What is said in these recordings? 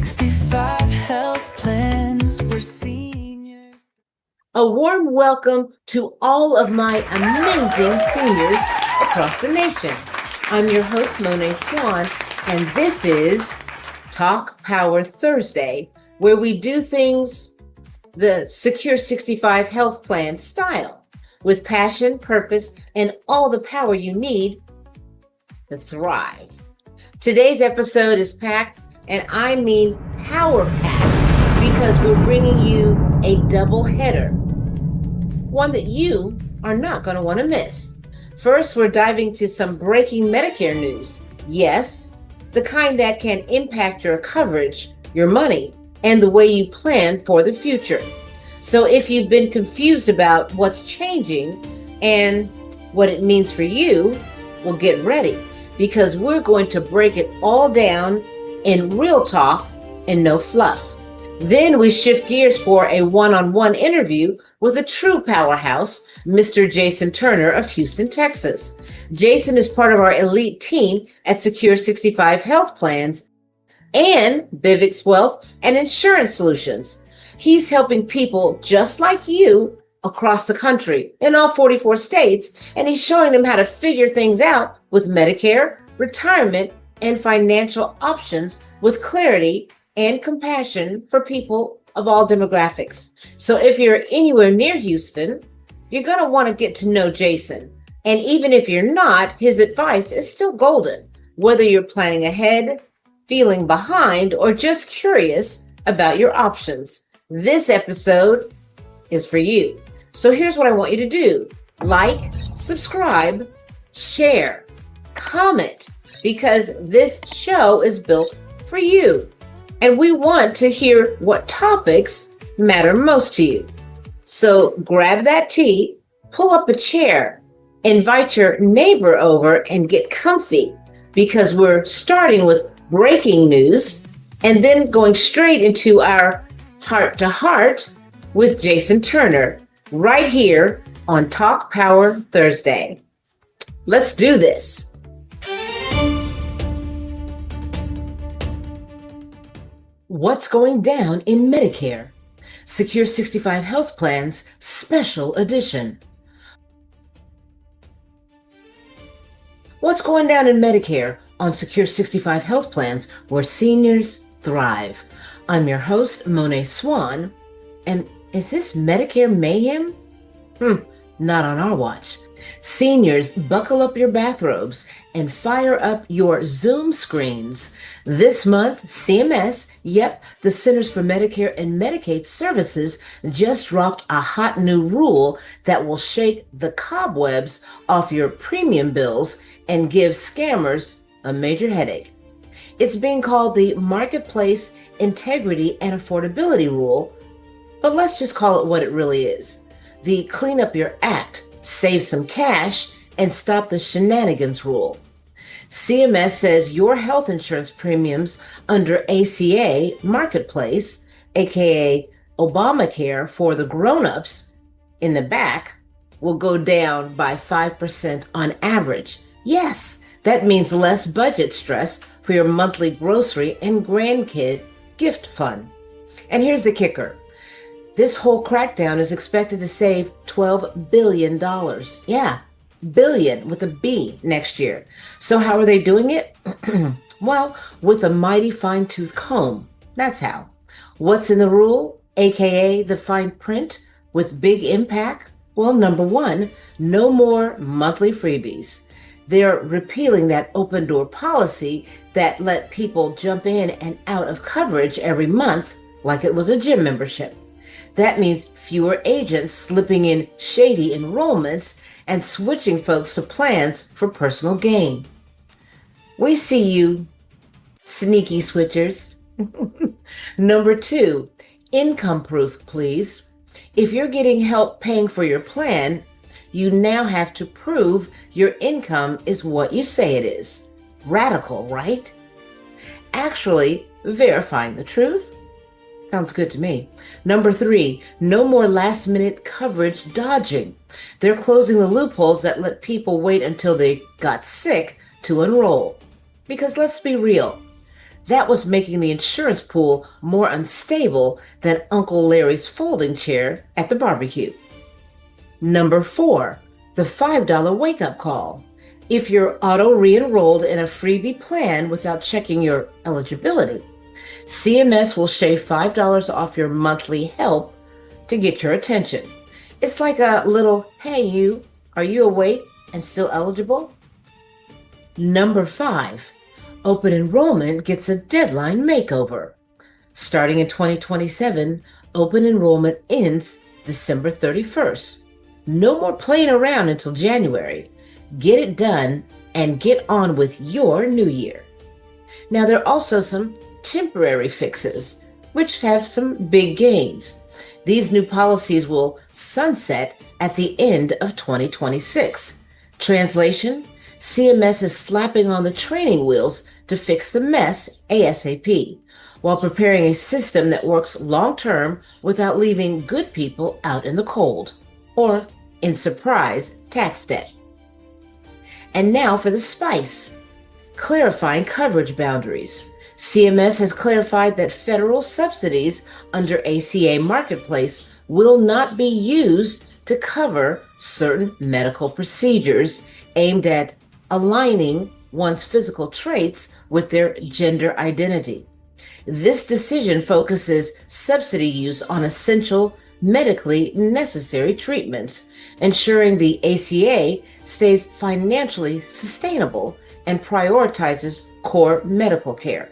65 health plans where seniors. A warm welcome to all of my amazing seniors across the nation. I'm your host, Moné Swann, and this is Talk Power Thursday, where we do things the Secure 65 health plan style, with passion, purpose, and all the power you need to thrive. Today's episode is packed, and I mean power-packed, because we're bringing you a double header, one that you are not going to want to miss. First, we're diving to some breaking Medicare news. Yes, the kind that can impact your coverage, your money, and the way you plan for the future. So if you've been confused about what's changing and what it means for you, well, get ready, because we're going to break it all down in real talk and no fluff. Then we shift gears for a one-on-one interview with a true powerhouse, Mr. Jason Turner of Houston, Texas. Jason is part of our elite team at Secure 65 Health Plans and Bivix Wealth and Insurance Solutions. He's helping people just like you across the country in all 44 states, and he's showing them how to figure things out with Medicare, retirement, and financial options with clarity and compassion for people of all demographics. So if you're anywhere near Houston, you're going to want to get to know Jason. And even if you're not, his advice is still golden, whether you're planning ahead, feeling behind, or just curious about your options. This episode is for you. So here's what I want you to do. Like, subscribe, share, comment, because this show is built for you. And we want to hear what topics matter most to you. So grab that tea, pull up a chair, invite your neighbor over and get comfy, because we're starting with breaking news and then going straight into our heart to heart with Jason Turner right here on Talk Power Thursday. Let's do this. What's going down in Medicare? Secure 65 Health Plans Special Edition. What's going down in Medicare on Secure 65 Health Plans where seniors thrive? I'm your host, Moné Swann, and is this Medicare mayhem? Not on our watch. Seniors, buckle up your bathrobes and fire up your Zoom screens. This month, CMS, the Centers for Medicare and Medicaid Services, just dropped a hot new rule that will shake the cobwebs off your premium bills and give scammers a major headache. It's being called the Marketplace Integrity and Affordability Rule, but let's just call it what it really is. The Clean Up Your Act, save some cash, and stop the Shenanigans rule. CMS says your health insurance premiums under ACA Marketplace, aka Obamacare for the grown-ups in the back, will go down by 5% on average. Yes, that means less budget stress for your monthly grocery and grandkid gift fund. And here's the kicker. This whole crackdown is expected to save $12 billion. Yeah, billion with a B next year. So how are they doing it? Well, with a mighty fine-tooth comb. That's how. What's in the rule, aka the fine print with big impact? Well, number one, no more monthly freebies. They're repealing that open door policy that let people jump in and out of coverage every month like it was a gym membership. That means fewer agents slipping in shady enrollments and switching folks to plans for personal gain. We see you, sneaky switchers. Number two, income proof, please. If you're getting help paying for your plan, you now have to prove your income is what you say it is. Radical, right? Actually, verifying the truth? Sounds good to me. Number three, no more last-minute coverage dodging. They're closing the loopholes that let people wait until they got sick to enroll. Because let's be real, That was making the insurance pool more unstable than Uncle Larry's folding chair at the barbecue. Number 4, the $5 wake-up call. If you're auto-re-enrolled in a freebie plan without checking your eligibility, CMS will shave $5 off your monthly help to get your attention. It's like a little, hey you, are you awake and still eligible? Number 5, open enrollment gets a deadline makeover. Starting in 2027, open enrollment ends December 31st. No more playing around until January. Get it done and get on with your new year. Now, there are also some temporary fixes, which have some big gains. These new policies will sunset at the end of 2026. Translation: CMS is slapping on the training wheels to fix the mess ASAP, while preparing a system that works long-term without leaving good people out in the cold or in surprise tax debt. And now for the spice: clarifying coverage boundaries. CMS has clarified that federal subsidies under ACA Marketplace will not be used to cover certain medical procedures aimed at aligning one's physical traits with their gender identity. This decision focuses subsidy use on essential medically necessary treatments, ensuring the ACA stays financially sustainable and prioritizes core medical care.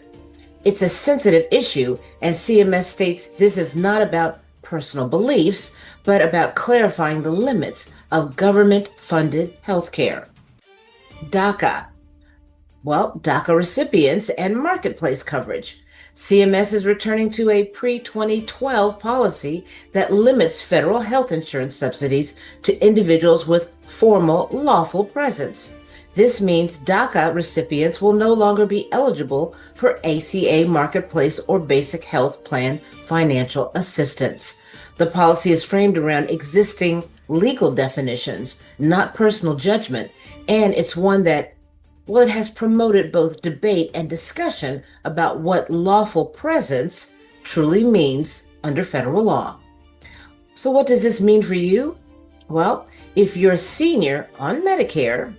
It's a sensitive issue, and CMS states this is not about personal beliefs, but about clarifying the limits of government-funded healthcare. DACA. Well, DACA recipients and marketplace coverage. CMS is returning to a pre-2012 policy that limits federal health insurance subsidies to individuals with formal lawful presence. This means DACA recipients will no longer be eligible for ACA Marketplace or Basic Health Plan financial assistance. The policy is framed around existing legal definitions, not personal judgment, and it's one that, well, it has promoted both debate and discussion about what lawful presence truly means under federal law. So what does this mean for you? Well, if you're a senior on Medicare,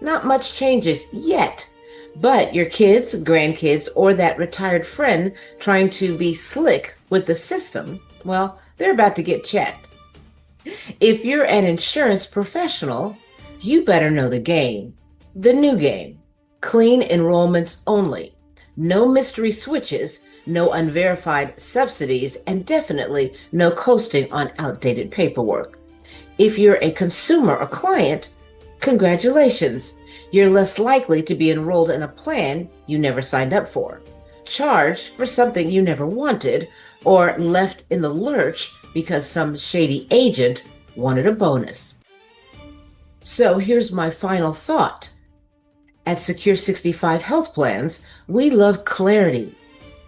not much changes yet, but your kids, grandkids, or that retired friend trying to be slick with the system, well, they're about to get checked. If you're an insurance professional, you better know the game. The new game: clean enrollments only. No mystery switches, no unverified subsidies, and definitely no coasting on outdated paperwork. If you're a consumer or client, congratulations. You're less likely to be enrolled in a plan you never signed up for, charged for something you never wanted, or left in the lurch because some shady agent wanted a bonus. So here's my final thought. At Secure 65 Health Plans, we love clarity,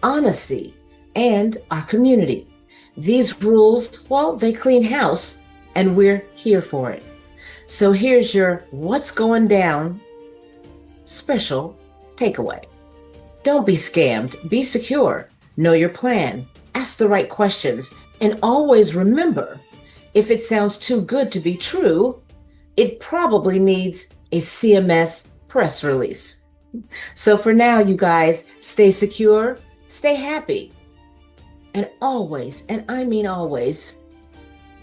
honesty, and our community. These rules, well, they clean house, and we're here for it. So here's your what's going down special takeaway. Don't be scammed. Be secure. Know your plan. Ask the right questions. And always remember, if it sounds too good to be true, it probably needs a CMS press release. So for now, you guys, stay secure, stay happy, and always, and I mean always,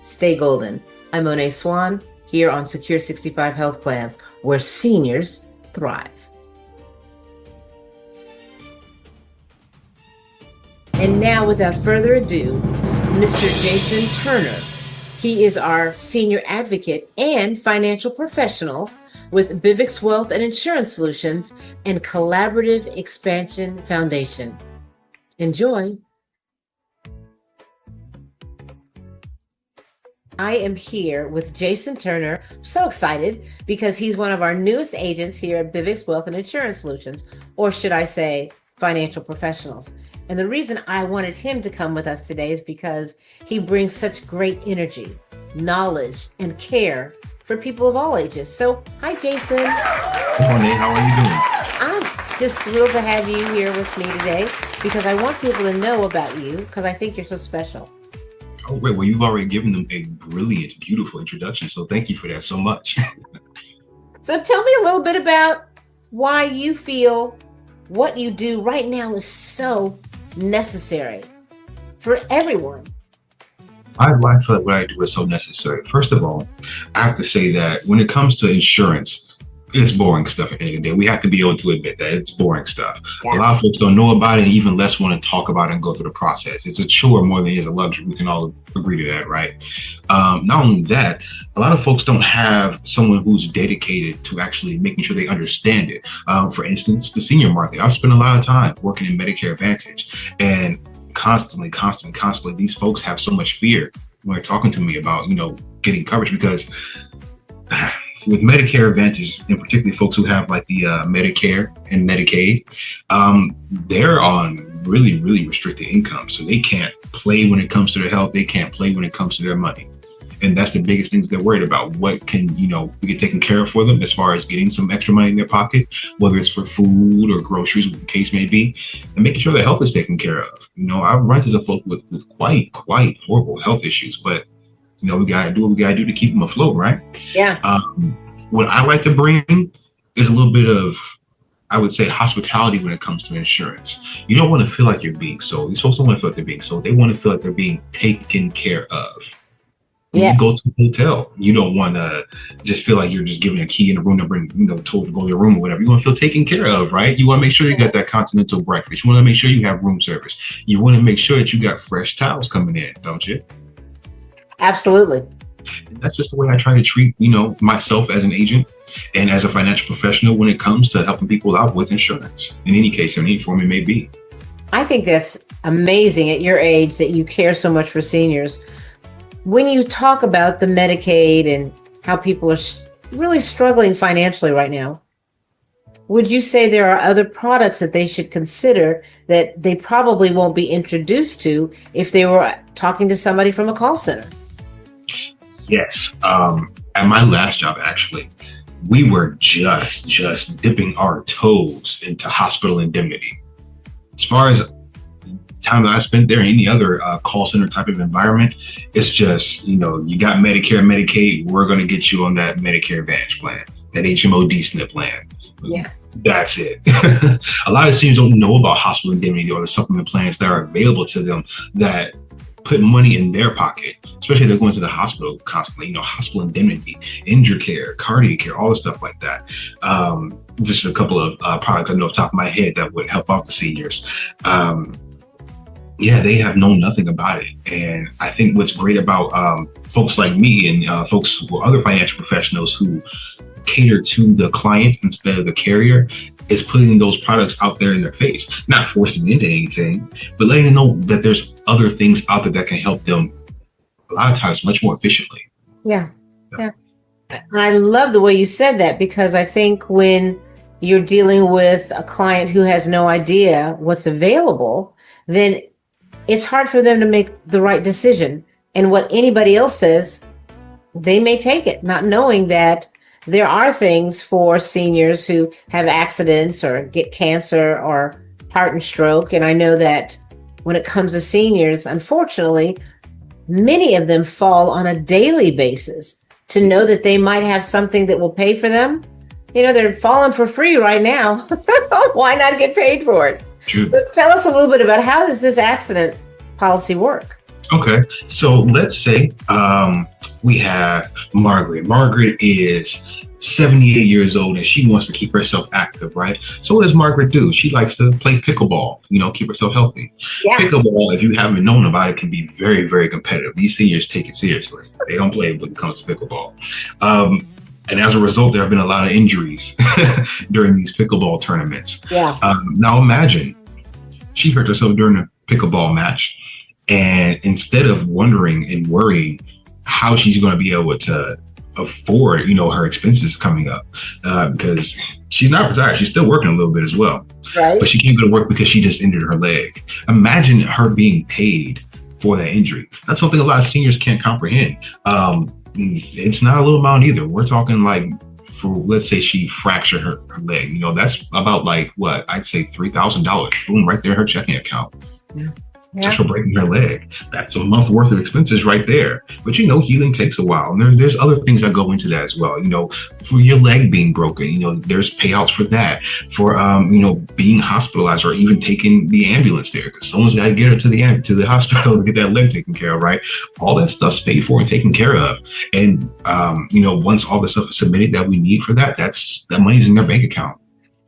stay golden. I'm Moné Swann, here on Secure 65 Health Plans, where seniors thrive. And now, without further ado, Mr. Jason Turner. He is our senior advocate and financial professional with Bivix Wealth and Insurance Solutions and Collaborative Expansion Foundation. Enjoy. I am here with Jason Turner. I'm so excited because he's one of our newest agents here at Bivix Wealth and Insurance Solutions, or should I say financial professionals. And the reason I wanted him to come with us today is because he brings such great energy, knowledge, and care for people of all ages. So, hi, Jason. Moné, how are you doing? Just thrilled to have you here with me today because I want people to know about you because I think you're so special. Oh, great. Well, you've already given them a brilliant, beautiful introduction. So thank you for that so much. So tell me a little bit about why you feel what you do right now is so necessary for everyone. Why I feel like what I do is so necessary. First of all, I have to say that when it comes to insurance, it's boring stuff at the end of the day. We have to be able to admit that it's boring stuff. Yeah. A lot of folks don't know about it and even less want to talk about it and go through the process. It's a chore more than it is a luxury. We can all agree to that, right? Not only that, a lot of folks don't have someone who's dedicated to actually making sure they understand it. For instance, the senior market. I've spent a lot of time working in Medicare Advantage, and constantly, these folks have so much fear when they're talking to me about, getting coverage because with Medicare Advantage, and particularly folks who have like the Medicare and Medicaid, they're on really, really restricted income. So they can't play when it comes to their health. They can't play when it comes to their money. And that's the biggest things they're worried about. What can, we get taken care of for them as far as getting some extra money in their pocket, whether it's for food or groceries, what the case may be, and making sure their health is taken care of. I've run into folks with quite horrible health issues, but we gotta do what we gotta do to keep them afloat, right? Yeah. What I like to bring is a little bit of, I would say, hospitality when it comes to insurance. You don't want to feel like you're being sold. These folks don't want to feel like they're being sold. They want to feel like they're being taken care of. When you go to a hotel, you don't want to just feel like you're just given a key in a room number and told to go to your room or whatever. You want to feel taken care of, right? You want to make sure you got that continental breakfast. You want to make sure you have room service. You want to make sure that you got fresh towels coming in, don't you? Absolutely. And that's just the way I try to treat, myself as an agent and as a financial professional when it comes to helping people out with insurance, in any case, in any form it may be. I think that's amazing at your age that you care so much for seniors. When you talk about the Medicaid and how people are really struggling financially right now, would you say there are other products that they should consider that they probably won't be introduced to if they were talking to somebody from a call center? Yes. At my last job, actually, we were just dipping our toes into hospital indemnity. As far as time that I spent there in any other call center type of environment, it's just, you got Medicare, Medicaid, we're going to get you on that Medicare Advantage plan, that HMO SNP plan. Yeah. That's it. A lot of seniors don't know about hospital indemnity or the supplement plans that are available to them that put money in their pocket, especially if they're going to the hospital constantly, hospital indemnity, injury care, cardiac care, all the stuff like that. Just a couple of products I know off the top of my head that would help out the seniors. They have known nothing about it. And I think what's great about folks like me and folks who are other financial professionals who cater to the client instead of the carrier is putting those products out there in their face, not forcing them into anything, but letting them know that there's other things out there that can help them a lot of times much more efficiently. Yeah. And I love the way you said that because I think when you're dealing with a client who has no idea what's available, then it's hard for them to make the right decision. And what anybody else says, they may take it, not knowing that there are things for seniors who have accidents or get cancer or heart and stroke. And I know that when it comes to seniors, unfortunately, many of them fall on a daily basis to know that they might have something that will pay for them. They're falling for free right now. Why not get paid for it? True. So tell us a little bit about how does this accident policy work? Okay, so let's say we have Margaret. Margaret is 78 years old and she wants to keep herself active, right? So what does Margaret do? She likes to play pickleball, keep herself healthy. Yeah. Pickleball, if you haven't known about it, can be very, very competitive. These seniors take it seriously. They don't play when it comes to pickleball. And as a result, there have been a lot of injuries during these pickleball tournaments. Yeah. Now imagine she hurt herself during a pickleball match. And instead of wondering and worrying how she's going to be able to afford, her expenses coming up, because she's not retired, she's still working a little bit as well. Right. But she can't go to work because she just injured her leg. Imagine her being paid for that injury. That's something a lot of seniors can't comprehend. It's not a little amount either. We're talking like for, let's say she fractured her leg, you know, that's about like what I'd say $3,000, boom, right there in her checking account. Yeah. Just for breaking her leg. That's a month worth of expenses right there. But you know, healing takes a while. And there's other things that go into that as well. You know, for your leg being broken, you know, there's payouts for that. For you know, being hospitalized or even taking the ambulance there, because someone's got to get her to the hospital to get that leg taken care of, right? All that stuff's paid for and taken care of. And you know, once all the stuff is submitted that we need for that, that money's in their bank account.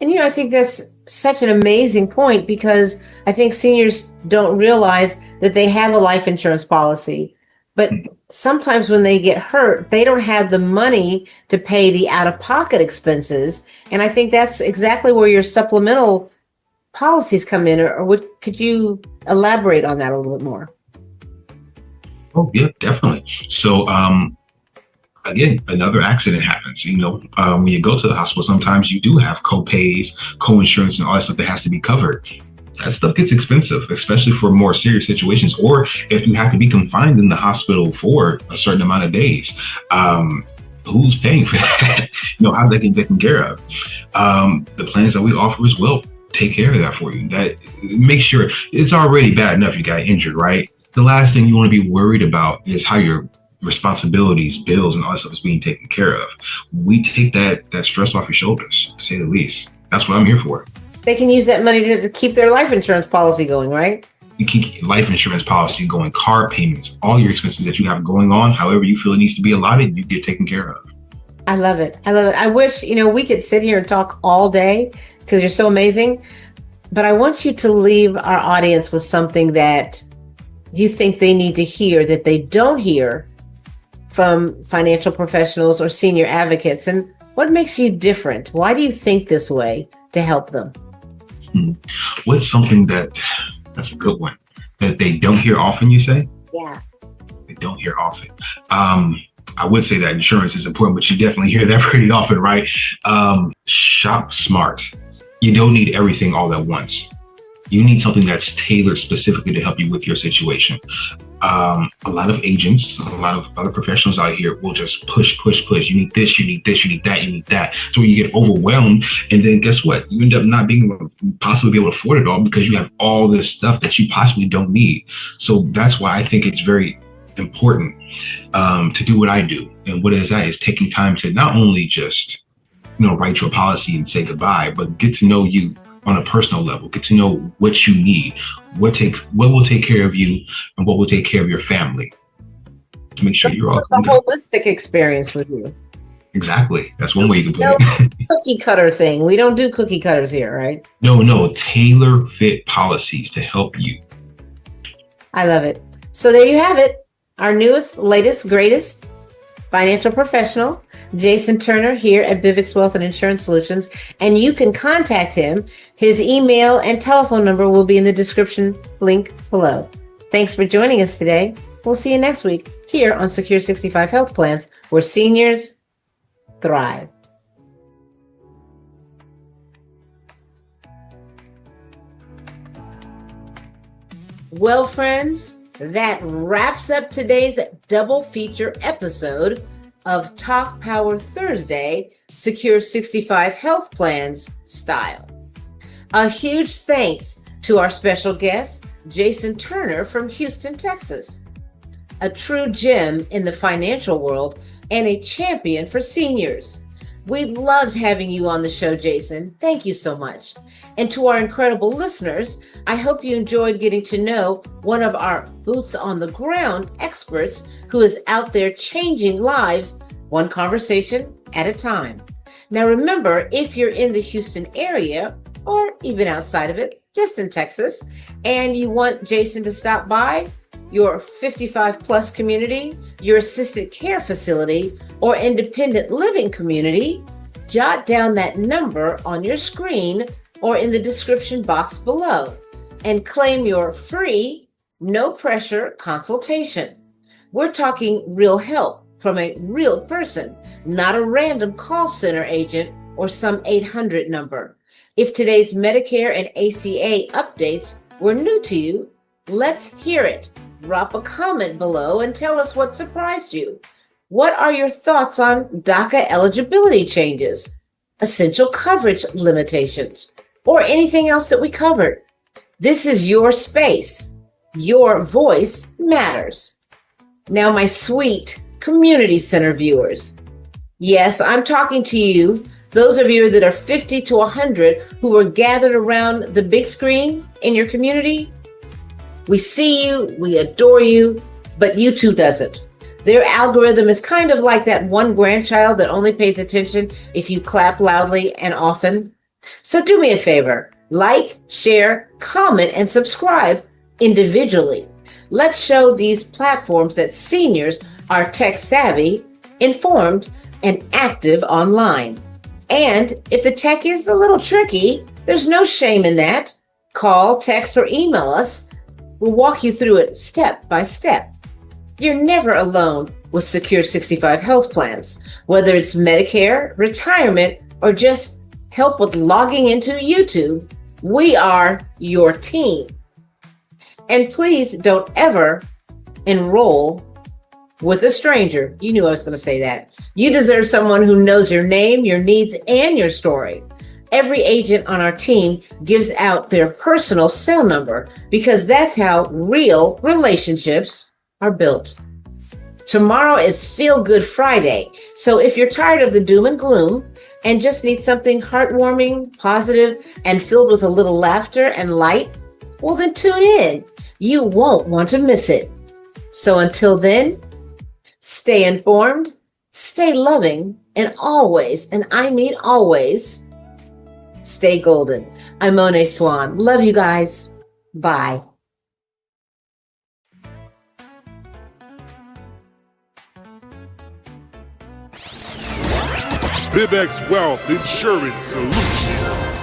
And, you know, I think that's such an amazing point, because I think seniors don't realize that they have a life insurance policy. But sometimes when they get hurt, they don't have the money to pay the out-of-pocket expenses. And I think that's exactly where your supplemental policies come in. Or could you elaborate on that a little bit more? Oh, yeah, definitely. So, again, another accident happens. You know, when you go to the hospital, sometimes you do have co-pays, co-insurance, and all that stuff that has to be covered. That stuff gets expensive, especially for more serious situations, or if you have to be confined in the hospital for a certain amount of days. Who's paying for that? You know, how's that getting taken care of? The plans that we offer as well take care of that for you. That make sure it's already bad enough you got injured, right? The last thing you want to be worried about is how your responsibilities, bills, and all that stuff is being taken care of. We take that stress off your shoulders, to say the least. That's what I'm here for. They can use that money to keep their life insurance policy going, right? You keep your life insurance policy going, car payments, all your expenses that you have going on, however you feel it needs to be allotted, you get taken care of. I love it. I love it. I wish, you know, we could sit here and talk all day because you're so amazing. But I want you to leave our audience with something that you think they need to hear that they don't hear from financial professionals or senior advocates. And what makes you different? Why do you think this way to help them? What's something that's a good one that they don't hear often, you say? Yeah. They don't hear often. I would say that insurance is important, but you definitely hear that pretty often, right? Shop smart. You don't need everything all at once. You need something that's tailored specifically to help you with your situation. A lot of agents, a lot of other professionals out here will just push. You need this, you need this, you need that, you need that. So you get overwhelmed, and then guess what? You end up not being able to possibly be able to afford it all because you have all this stuff that you possibly don't need. So that's why I think it's very important to do what I do. And what is that? Is taking time to not only just, you know, write your policy and say goodbye, but get to know you on a personal level, get to know what you need, what will take care of you, and what will take care of your family to make sure you're all a holistic experience with you. Exactly. That's one way you can put it. Cookie cutter thing. We don't do cookie cutters here, right? No, tailor fit policies to help you. I love it. So there you have it. Our newest, latest, greatest financial professional, Jason Turner, here at Bivix Wealth and Insurance Solutions. And you can contact him. His email and telephone number will be in the description link below. Thanks for joining us today. We'll see you next week here on Secure 65 Health Plans, where seniors thrive. Well, friends, that wraps up today's double feature episode of Talk Power Thursday, Secure 65 Health Plans style. A huge thanks to our special guest, Jason Turner from Houston, Texas. A true gem in the financial world and a champion for seniors. We loved having you on the show, Jason. Thank you so much. And to our incredible listeners, I hope you enjoyed getting to know one of our boots on the ground experts who is out there changing lives one conversation at a time. Now, remember, if you're in the Houston area or even outside of it, just in Texas, and you want Jason to stop by your 55 plus community, your assisted care facility, or independent living community, jot down that number on your screen or in the description box below and claim your free, no pressure consultation. We're talking real help from a real person, not a random call center agent or some 800 number. If today's Medicare and ACA updates were new to you, let's hear it. Drop a comment below and tell us what surprised you. What are your thoughts on DACA eligibility changes, essential coverage limitations, or anything else that we covered? This is your space. Your voice matters. Now, my sweet community center viewers. Yes, I'm talking to you, those of you that are 50 to 100 who are gathered around the big screen in your community. We see you, we adore you, but YouTube doesn't. Their algorithm is kind of like that one grandchild that only pays attention if you clap loudly and often. So do me a favor, like, share, comment, and subscribe individually. Let's show these platforms that seniors are tech savvy, informed, and active online. And if the tech is a little tricky, there's no shame in that. Call, text, or email us. We'll walk you through it step by step. You're never alone with Secure 65 health plans, whether it's Medicare, retirement, or just help with logging into YouTube. We are your team. And please don't ever enroll with a stranger. You knew I was going to say that. You deserve someone who knows your name, your needs, and your story. Every agent on our team gives out their personal cell number because that's how real relationships are built. Tomorrow is Feel Good Friday. So if you're tired of the doom and gloom and just need something heartwarming, positive, and filled with a little laughter and light, well, then tune in. You won't want to miss it. So until then, stay informed, stay loving, and always, and I mean always, stay golden. I'm Moné Swann. Love you guys. Bye. BibX Wealth Insurance Solutions.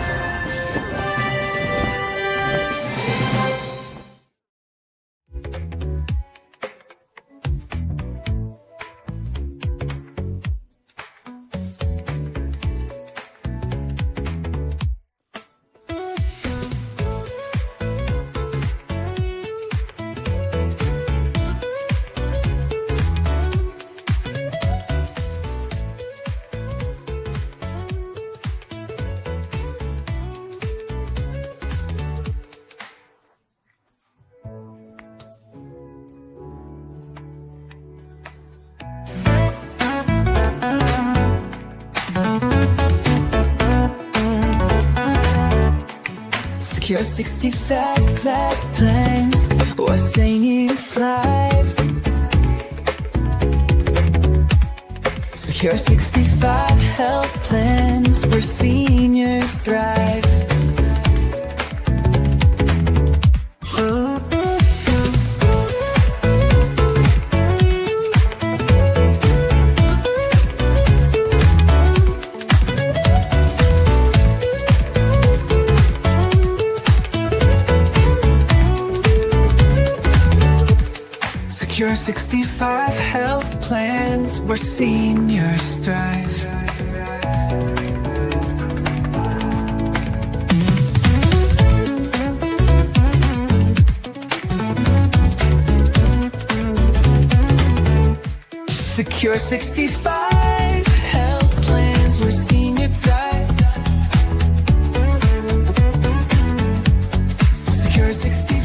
Secure 65 class plans, or singing 5. Secure 65 health plans where seniors thrive. Secure 65 health plans where seniors thrive. Secure 65 health plans where senior thrive. Secure 65